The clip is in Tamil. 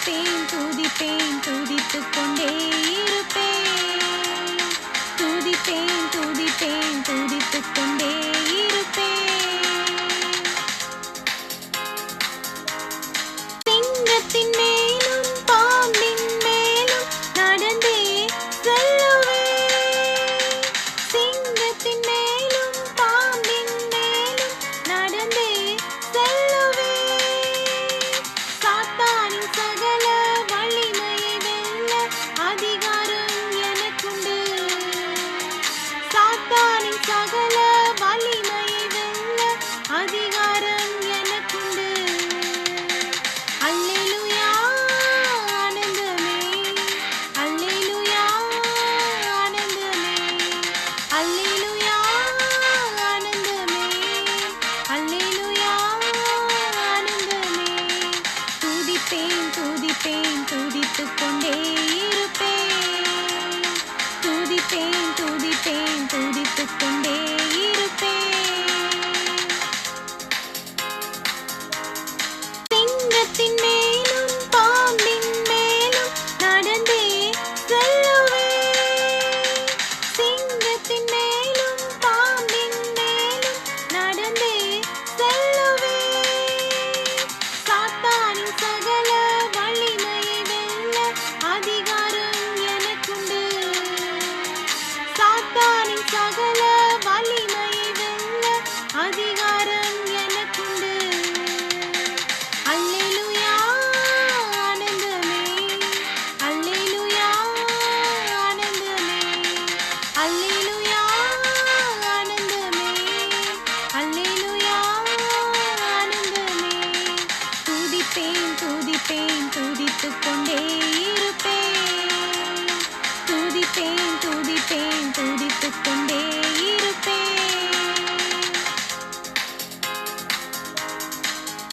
துதிப்பேன் துதிப்பேன் துதித்துக் கொண்டே இருப்பேன். துதிப்பேன் துதிப்பேன் துதித்துக் கொண்டே இருப்பேன். சிங்கத்தின் மேலும் பாம்பின் மேலும் நடந்தே செல்லுவேன். சிங்கத்தின் மேலும் பாம்பின் மேலும் நடந்தே செல்லுவேன். சாத்தானின் சகல வலிமையை வெல்ல அதிகாரம் எனக்குண்டு. சாத்தானின் சகல வலிமையை வெல்ல அதிகாரம் எனக்குண்டு. அல்லேலூயா ஆனந்தமே, அல்லேலூயா ஆனந்தமே, அல்லேலூயா ஆனந்தமே, அல்லேலூயா ஆனந்தமே. துதிப்பேன் துதிப்பேன் துதித்துக் கொண்டே இருப்பேன். துதிப்பேன் துதிப்பேன் துதித்துக் கொண்டே இருப்பேன். சிங்கத்தின் மேலும் பாம்பின் மேலும் நடந்தே செல்லுவேன். சிங்கத்தின் மேலும் பாம்பின் மேலும் நடந்தே செல்லுவேன். சாத்தானின் சகல வலிமையை வெல்ல அதிகாரம் எனக்குண்டு. சாத்தானின் சகல வலிமையை வெல்ல அதிகாரம் எனக்குண்டு. அல்லேலூயா ஆனந்தமே, அல்லேலூயா ஆனந்தமே, அல்லேலூயா ஆனந்தமே, அல்லேலூயா ஆனந்தமே. துதிப்பேன் துதிப்பேன் துதித்துக் கொண்டே